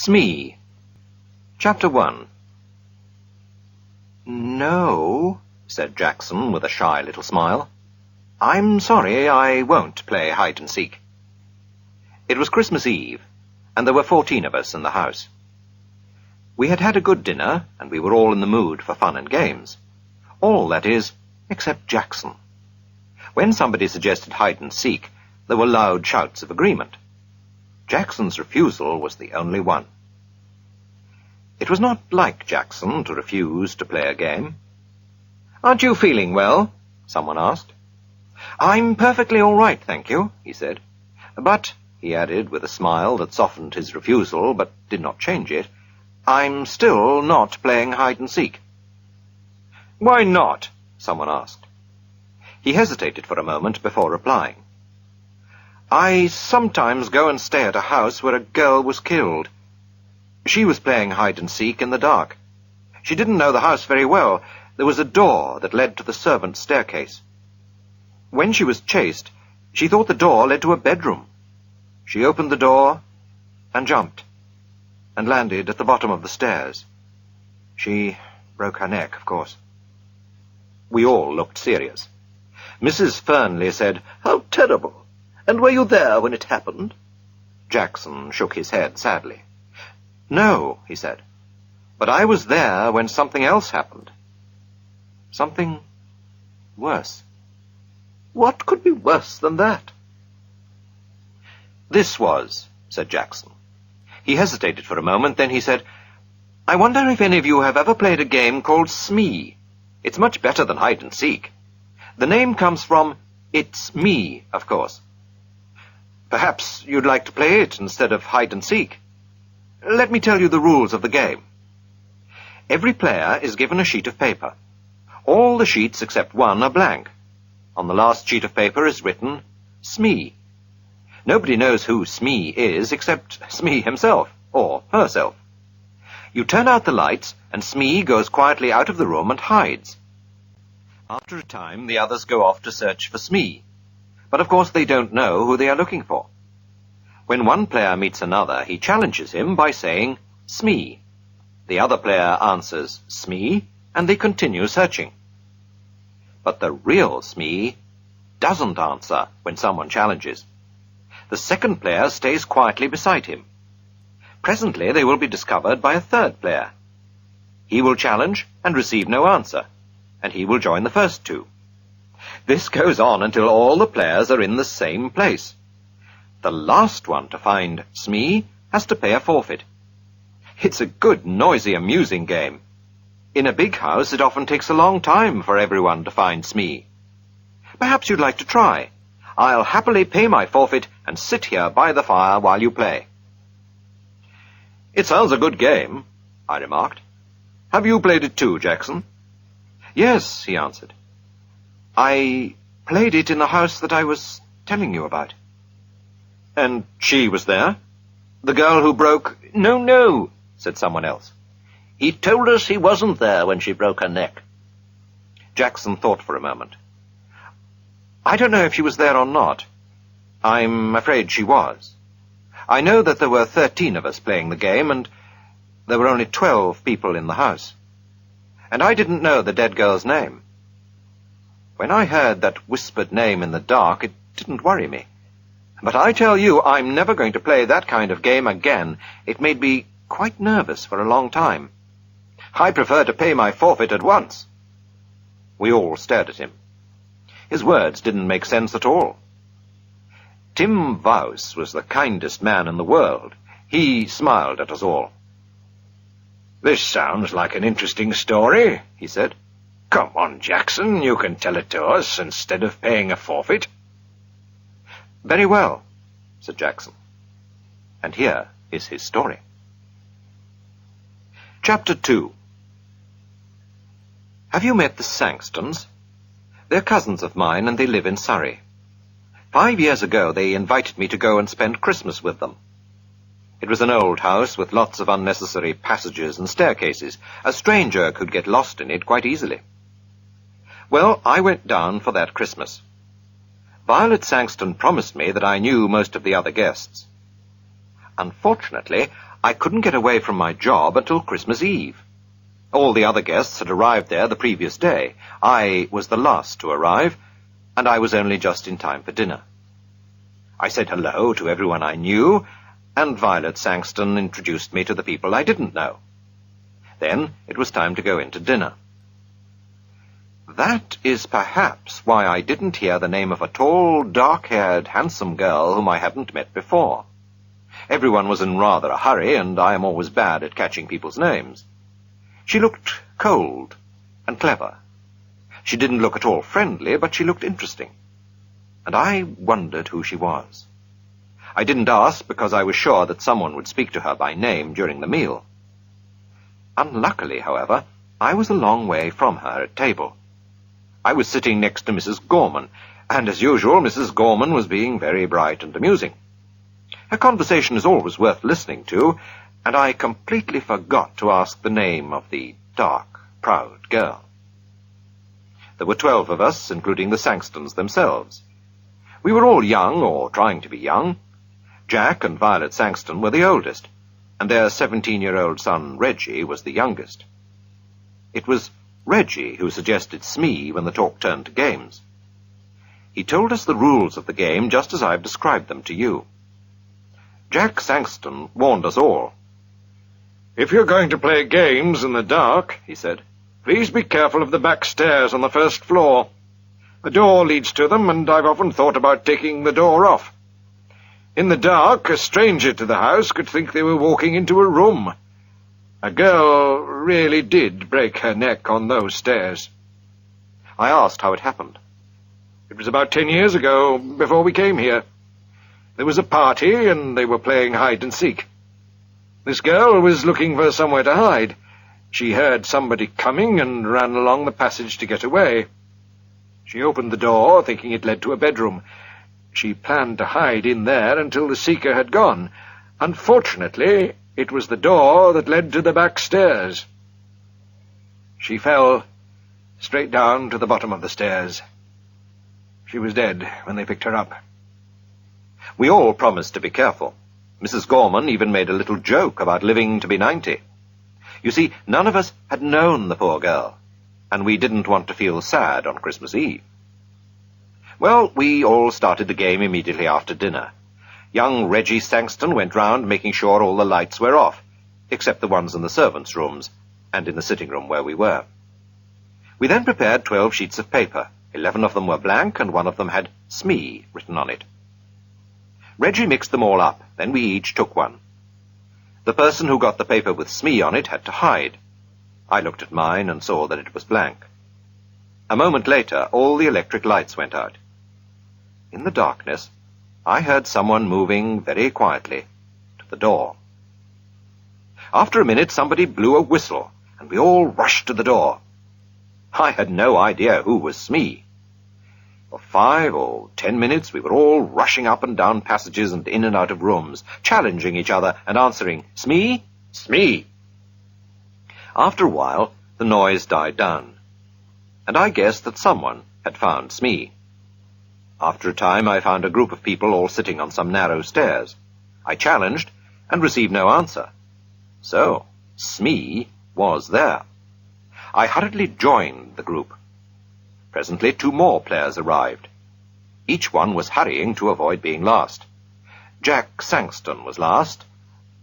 Smee. Chapter 1. "No," said Jackson with a shy little smile. "I'm sorry, I won't play hide-and-seek." It was Christmas Eve, and there were 14 of us in the house. We had had a good dinner, and we were all in the mood for fun and games. All, that is, except Jackson. When somebody suggested hide-and-seek, there were loud shouts of agreement. Jackson's refusal was the only one. It was not like Jackson to refuse to play a game. "Aren't you feeling well?" someone asked. "I'm perfectly all right, thank you," he said. "But," he added with a smile that softened his refusal but did not change it, "I'm still not playing hide-and-seek." "Why not?" someone asked. He hesitated for a moment before replying. "I sometimes go and stay at a house where a girl was killed. She was playing hide-and-seek in the dark. She didn't know the house very well. There was a door that led to the servants' staircase. When she was chased, she thought the door led to a bedroom. She opened the door and jumped, and landed at the bottom of the stairs. She broke her neck, of course." We all looked serious. Mrs. Fernley said, "How terrible! And were you there when it happened?" Jackson shook his head sadly. "No," he said, "but I was there when something else happened. Something worse." "What could be worse than that?" "This was," said Jackson. He hesitated for a moment, then he said, "I wonder if any of you have ever played a game called Smee. It's much better than hide-and-seek. The name comes from It's Me, of course. Perhaps you'd like to play it instead of hide-and-seek. Let me tell you the rules of the game. Every player is given a sheet of paper. All the sheets except one are blank. On the last sheet of paper is written Smee. Nobody knows who Smee is except Smee himself, or herself. You turn out the lights, and Smee goes quietly out of the room and hides. After a time, the others go off to search for Smee. But of course they don't know who they are looking for. When one player meets another, he challenges him by saying, Smee. The other player answers, Smee, and they continue searching. But the real Smee doesn't answer when someone challenges. The second player stays quietly beside him. Presently they will be discovered by a third player. He will challenge and receive no answer, and he will join the first two. This goes on until all the players are in the same place. The last one to find Smee has to pay a forfeit. It's a good, noisy, amusing game. In a big house, it often takes a long time for everyone to find Smee. Perhaps you'd like to try. I'll happily pay my forfeit and sit here by the fire while you play." "It sounds a good game," I remarked. "Have you played it too, Jackson?" "Yes," he answered. "I played it in the house that I was telling you about." "And she was there? The girl who broke—" No, said someone else. "He told us he wasn't there when she broke her neck." Jackson thought for a moment. "I don't know if she was there or not. I'm afraid she was. I know that there were 13 of us playing the game, and there were only 12 people in the house. And I didn't know the dead girl's name. When I heard that whispered name in the dark, it didn't worry me. But I tell you, I'm never going to play that kind of game again. It made me quite nervous for a long time. I prefer to pay my forfeit at once." We all stared at him. His words didn't make sense at all. Tim Vaus was the kindest man in the world. He smiled at us all. "This sounds like an interesting story," he said. "Come on, Jackson, you can tell it to us instead of paying a forfeit." "Very well," said Jackson. And here is his story. Chapter 2. Have you met the Sangstons? They're cousins of mine, and they live in Surrey. 5 years ago they invited me to go and spend Christmas with them. It was an old house with lots of unnecessary passages and staircases. A stranger could get lost in it quite easily. Well, I went down for that Christmas. Violet Sangston promised me that I knew most of the other guests. Unfortunately, I couldn't get away from my job until Christmas Eve. All the other guests had arrived there the previous day. I was the last to arrive, and I was only just in time for dinner. I said hello to everyone I knew, and Violet Sangston introduced me to the people I didn't know. Then it was time to go in to dinner. That is perhaps why I didn't hear the name of a tall, dark-haired, handsome girl whom I hadn't met before. Everyone was in rather a hurry, and I am always bad at catching people's names. She looked cold and clever. She didn't look at all friendly, but she looked interesting. And I wondered who she was. I didn't ask because I was sure that someone would speak to her by name during the meal. Unluckily, however, I was a long way from her at table. I was sitting next to Mrs. Gorman, and as usual, Mrs. Gorman was being very bright and amusing. Her conversation is always worth listening to, and I completely forgot to ask the name of the dark, proud girl. There were 12 of us, including the Sangstons themselves. We were all young, or trying to be young. Jack and Violet Sangston were the oldest, and their 17-year-old son, Reggie, was the youngest. It was Reggie who suggested Smee when the talk turned to games. He told us the rules of the game just as I've described them to you. Jack Sangston warned us all. "If you're going to play games in the dark," he said, "please be careful of the back stairs on the first floor. The door leads to them, and I've often thought about taking the door off. In the dark, a stranger to the house could think they were walking into a room. A girl really did break her neck on those stairs." I asked how it happened. "It was about 10 years ago, before we came here. There was a party, and they were playing hide-and-seek. This girl was looking for somewhere to hide. She heard somebody coming and ran along the passage to get away. She opened the door, thinking it led to a bedroom. She planned to hide in there until the seeker had gone. Unfortunately, it was the door that led to the back stairs. She fell straight down to the bottom of the stairs. She was dead when they picked her up." We all promised to be careful. Mrs. Gorman even made a little joke about living to be 90. You see, none of us had known the poor girl, and we didn't want to feel sad on Christmas Eve. Well, we all started the game immediately after dinner. Young Reggie Sangston went round making sure all the lights were off, except the ones in the servants' rooms and in the sitting room where we were. We then prepared 12 sheets of paper. 11 of them were blank, and one of them had Smee written on it. Reggie mixed them all up, then we each took one. The person who got the paper with Smee on it had to hide. I looked at mine and saw that it was blank. A moment later, all the electric lights went out. In the darkness, I heard someone moving very quietly to the door. After a minute, somebody blew a whistle, and we all rushed to the door. I had no idea who was Smee. For 5 or 10 minutes, we were all rushing up and down passages and in and out of rooms, challenging each other and answering, "Smee? Smee!" After a while, the noise died down, and I guessed that someone had found Smee. After a time, I found a group of people all sitting on some narrow stairs. I challenged and received no answer. So, Smee was there. I hurriedly joined the group. Presently, 2 more players arrived. Each one was hurrying to avoid being last. Jack Sangston was last,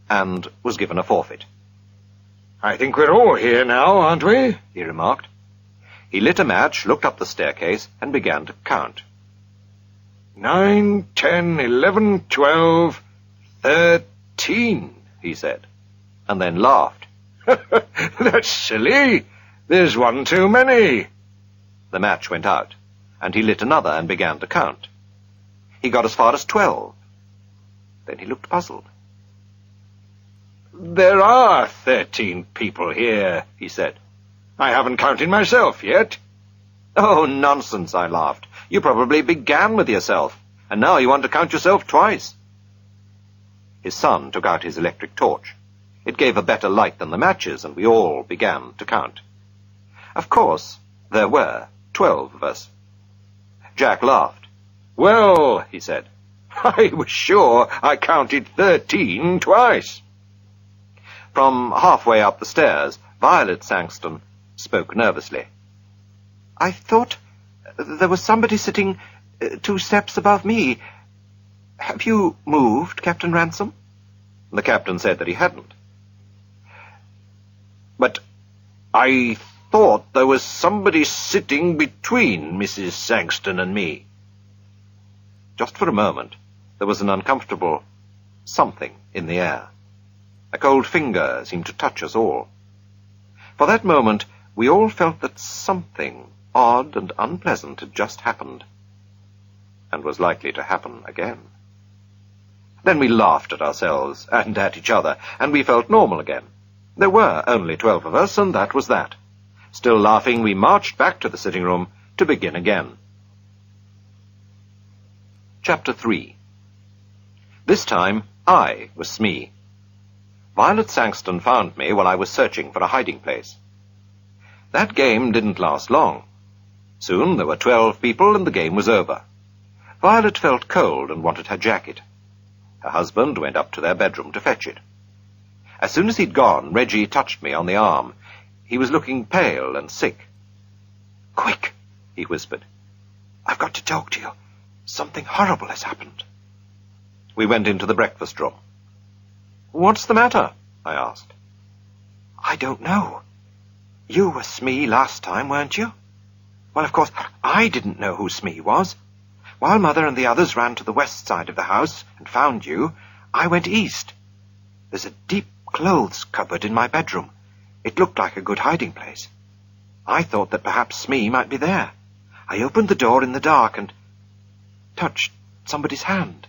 and was given a forfeit. "I think we're all here now, aren't we?" he remarked. He lit a match, looked up the staircase, and began to count. 9, 10, 11, 12, 13, he said, and then laughed. "That's silly. There's one too many." The match went out, and he lit another and began to count. He got as far as 12. Then he looked puzzled. "There are 13 people here," he said. "I haven't counted myself yet." "Oh, nonsense," I laughed. "You probably began with yourself, and now you want to count yourself twice." His son took out his electric torch. It gave a better light than the matches, and we all began to count. Of course, there were 12 of us. Jack laughed. "Well," he said, "I was sure I counted 13 twice." From halfway up the stairs, Violet Sangston spoke nervously. "I thought there was somebody sitting 2 steps above me. Have you moved, Captain Ransom?" The captain said that he hadn't. "But I thought there was somebody sitting between Mrs. Sangston and me." Just for a moment, there was an uncomfortable something in the air. A cold finger seemed to touch us all. For that moment, we all felt that something odd and unpleasant had just happened, and was likely to happen again. Then we laughed at ourselves and at each other, and we felt normal again. There were only 12 of us, and that was that. Still laughing, we marched back to the sitting room to begin again. Chapter 3. This time, I was Smee. Violet Sangston found me while I was searching for a hiding place. That game didn't last long. Soon there were 12 people and the game was over. Violet felt cold and wanted her jacket. Her husband went up to their bedroom to fetch it. As soon as he'd gone, Reggie touched me on the arm. He was looking pale and sick. "Quick," he whispered. "I've got to talk to you. Something horrible has happened." We went into the breakfast room. "What's the matter?" I asked. "I don't know. You were Smee last time, weren't you? Well, of course, I didn't know who Smee was. While Mother and the others ran to the west side of the house and found you, I went east. There's a deep clothes cupboard in my bedroom. It looked like a good hiding place. I thought that perhaps Smee might be there. I opened the door in the dark and touched somebody's hand.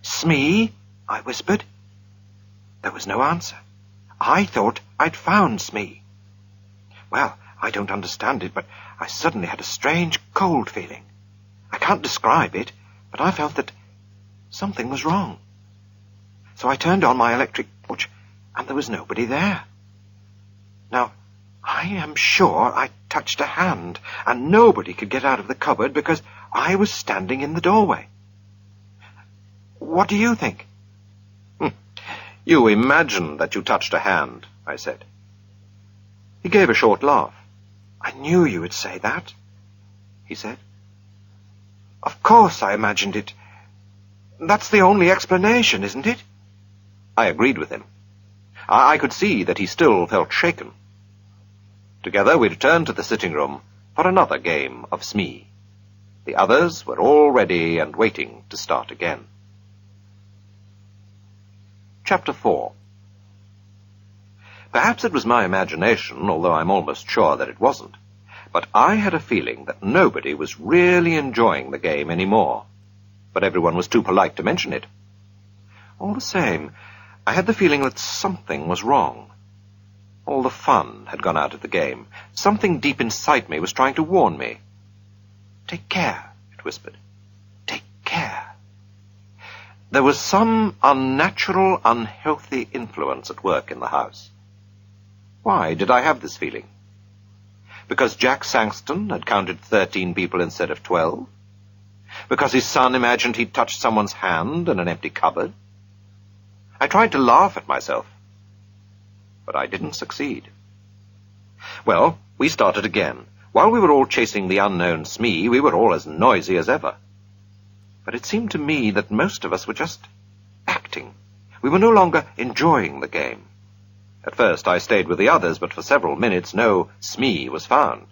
'Smee?' I whispered. There was no answer. I thought I'd found Smee. Well, I don't understand it, but I suddenly had a strange cold feeling. I can't describe it, but I felt that something was wrong. So I turned on my electric torch, and there was nobody there. Now, I am sure I touched a hand, and nobody could get out of the cupboard because I was standing in the doorway. What do you think?" "You imagined that you touched a hand," I said. He gave a short laugh. "I knew you would say that," he said. "Of course I imagined it. That's the only explanation, isn't it?" I agreed with him. I could see that he still felt shaken. Together we returned to the sitting room for another game of Smee. The others were all ready and waiting to start again. Chapter 4. Perhaps it was my imagination, although I'm almost sure that it wasn't, but I had a feeling that nobody was really enjoying the game anymore, but everyone was too polite to mention it. All the same, I had the feeling that something was wrong. All the fun had gone out of the game. Something deep inside me was trying to warn me. "Take care," it whispered. "Take care." There was some unnatural, unhealthy influence at work in the house. Why did I have this feeling? Because Jack Sangston had counted 13 people instead of 12? Because his son imagined he'd touched someone's hand in an empty cupboard? I tried to laugh at myself, but I didn't succeed. Well, we started again. While we were all chasing the unknown Smee, we were all as noisy as ever. But it seemed to me that most of us were just acting. We were no longer enjoying the game. At first I stayed with the others, but for several minutes no Smee was found.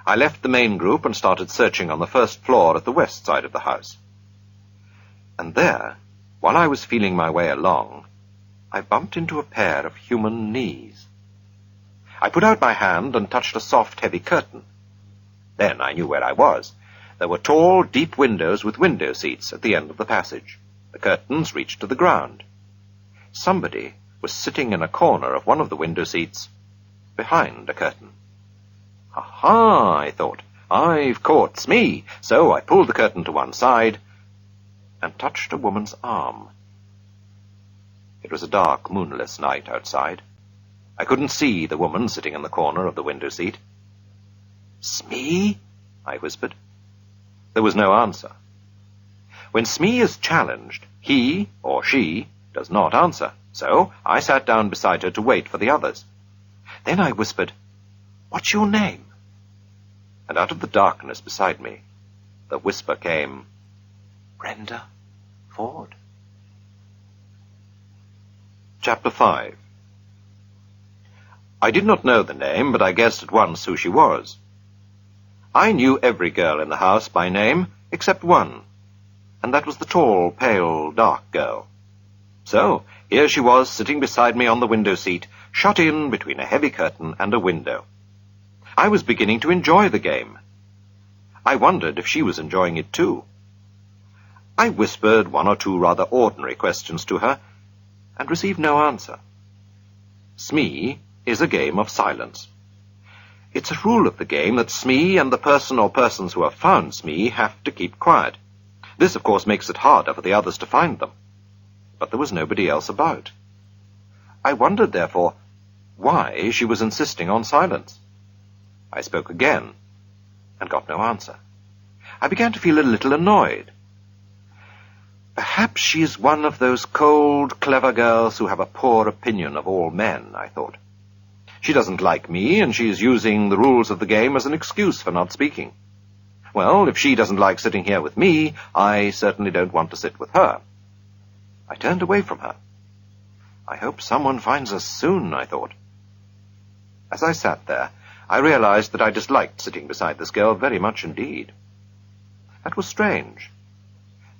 I left the main group and started searching on the first floor at the west side of the house. And there, while I was feeling my way along, I bumped into a pair of human knees. I put out my hand and touched a soft, heavy curtain. Then I knew where I was. There were tall, deep windows with window seats at the end of the passage. The curtains reached to the ground. Somebody was sitting in a corner of one of the window seats, behind a curtain. "Aha," I thought, "I've caught Smee." So I pulled the curtain to one side and touched a woman's arm. It was a dark, moonless night outside. I couldn't see the woman sitting in the corner of the window seat. "Smee?" I whispered. There was no answer. When Smee is challenged, he or she does not answer. So I sat down beside her to wait for the others. Then I whispered, "What's your name?" And out of the darkness beside me, the whisper came, "Brenda Ford." Chapter 5. I did not know the name, but I guessed at once who she was. I knew every girl in the house by name, except one, and that was the tall, pale, dark girl. So, here she was, sitting beside me on the window seat, shut in between a heavy curtain and a window. I was beginning to enjoy the game. I wondered if she was enjoying it too. I whispered one or two rather ordinary questions to her, and received no answer. Smee is a game of silence. It's a rule of the game that Smee and the person or persons who have found Smee have to keep quiet. This, of course, makes it harder for the others to find them. But there was nobody else about. I wondered, therefore, why she was insisting on silence. I spoke again, and got no answer. I began to feel a little annoyed. Perhaps she is one of those cold, clever girls who have a poor opinion of all men, I thought. She doesn't like me, and she is using the rules of the game as an excuse for not speaking. Well, if she doesn't like sitting here with me, I certainly don't want to sit with her. I turned away from her. I hope someone finds us soon, I thought. As I sat there, I realized that I disliked sitting beside this girl very much indeed. That was strange.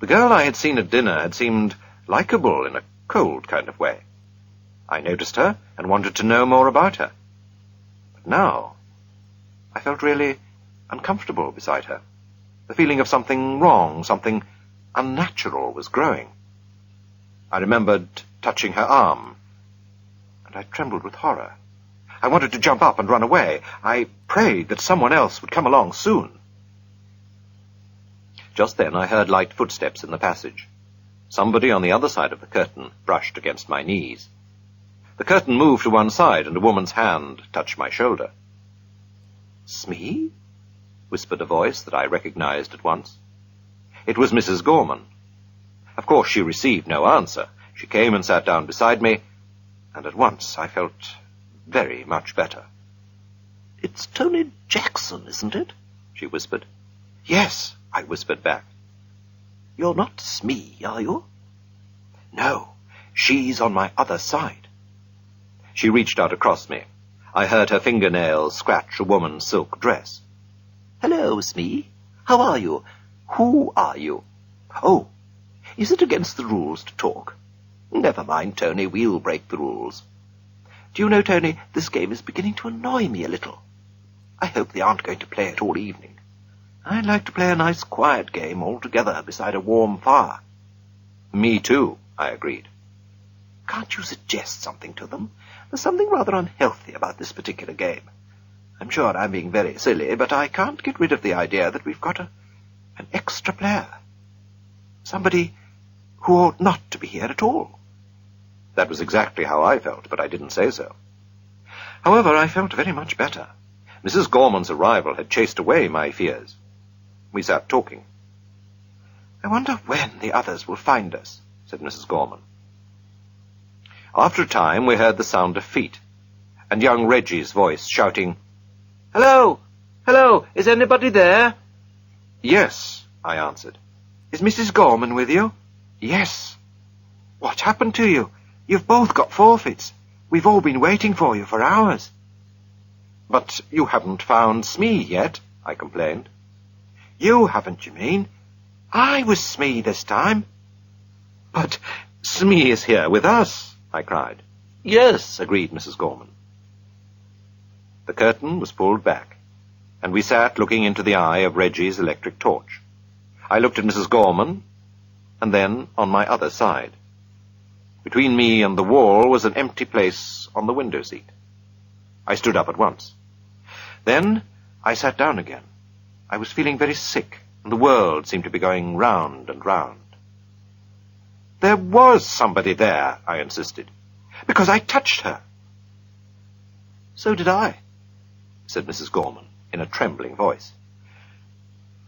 The girl I had seen at dinner had seemed likable in a cold kind of way. I noticed her and wanted to know more about her. But now, I felt really uncomfortable beside her. The feeling of something wrong, something unnatural was growing. I remembered touching her arm, and I trembled with horror. I wanted to jump up and run away. I prayed that someone else would come along soon. Just then I heard light footsteps in the passage. Somebody on the other side of the curtain brushed against my knees. The curtain moved to one side, and a woman's hand touched my shoulder. "Smee?" whispered a voice that I recognized at once. It was Mrs. Gorman. Of course, she received no answer. She came and sat down beside me, and at once I felt very much better. "It's Tony Jackson, isn't it?" she whispered. "Yes," I whispered back. "You're not Smee, are you?" "No, she's on my other side." She reached out across me. I heard her fingernails scratch a woman's silk dress. "Hello, Smee. How are you? Who are you? Oh, is it against the rules to talk? Never mind, Tony, we'll break the rules. Do you know, Tony, this game is beginning to annoy me a little. I hope they aren't going to play it all evening. I'd like to play a nice quiet game all together beside a warm fire." "Me too," I agreed. "Can't you suggest something to them? There's something rather unhealthy about this particular game. I'm sure I'm being very silly, but I can't get rid of the idea that we've got an extra player. Somebody who ought not to be here at all." That was exactly how I felt, but I didn't say so. However, I felt very much better. Mrs. Gorman's arrival had chased away my fears. We sat talking. "I wonder when the others will find us," said Mrs. Gorman. After a time, we heard the sound of feet, and young Reggie's voice shouting, "Hello! Hello! Is anybody there?" "Yes," I answered. "Is Mrs. Gorman with you?" "Yes." "What happened to you? You've both got forfeits. We've all been waiting for you for hours." "But you haven't found Smee yet," I complained. "You haven't, you mean? I was Smee this time." "But Smee is here with us," I cried. "Yes," agreed Mrs. Gorman. The curtain was pulled back, and we sat looking into the eye of Reggie's electric torch. I looked at Mrs. Gorman, and then on my other side. Between me and the wall was an empty place on the window seat. I stood up at once. Then I sat down again. I was feeling very sick, and the world seemed to be going round and round. "There was somebody there," I insisted, "because I touched her." "So did I," said Mrs. Gorman in a trembling voice.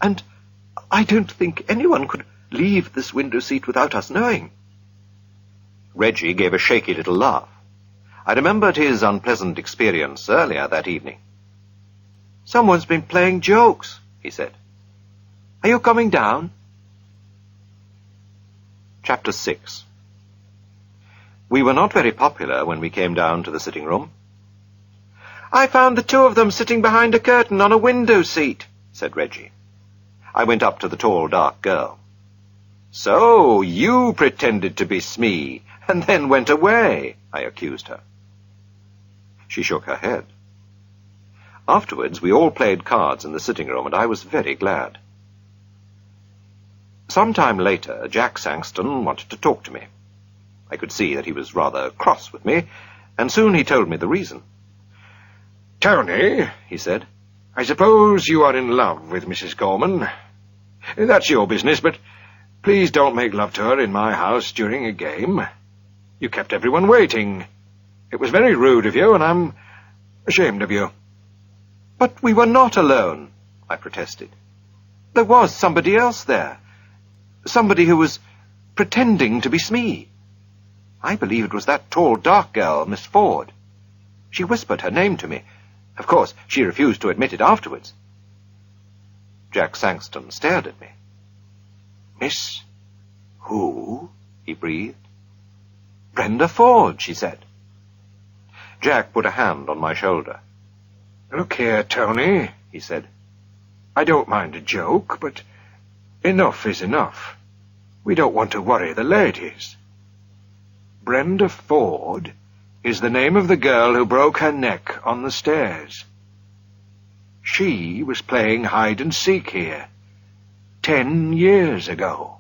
"And I don't think anyone could leave this window seat without us knowing." Reggie gave a shaky little laugh. I remembered his unpleasant experience earlier that evening. "Someone's been playing jokes," he said. "Are you coming down?" Chapter 6. We were not very popular when we came down to the sitting room. "I found the two of them sitting behind a curtain on a window seat," said Reggie. I went up to the tall, dark girl. "So, you pretended to be Smee, and then went away," I accused her. She shook her head. Afterwards, we all played cards in the sitting room, and I was very glad. Some time later, Jack Sangston wanted to talk to me. I could see that he was rather cross with me, and soon he told me the reason. "Tony," he said, "I suppose you are in love with Mrs. Gorman. That's your business, but please don't make love to her in my house during a game. You kept everyone waiting. It was very rude of you, and I'm ashamed of you." "But we were not alone," I protested. "There was somebody else there. Somebody who was pretending to be Smee. I believe it was that tall, dark girl, Miss Ford. She whispered her name to me. Of course, she refused to admit it afterwards." Jack Sangston stared at me. "Miss who?" he breathed. "Brenda Ford," she said. Jack put a hand on my shoulder. "Look here, Tony," he said. "I don't mind a joke, but enough is enough. We don't want to worry the ladies. Brenda Ford is the name of the girl who broke her neck on the stairs. She was playing hide-and-seek here 10 years ago."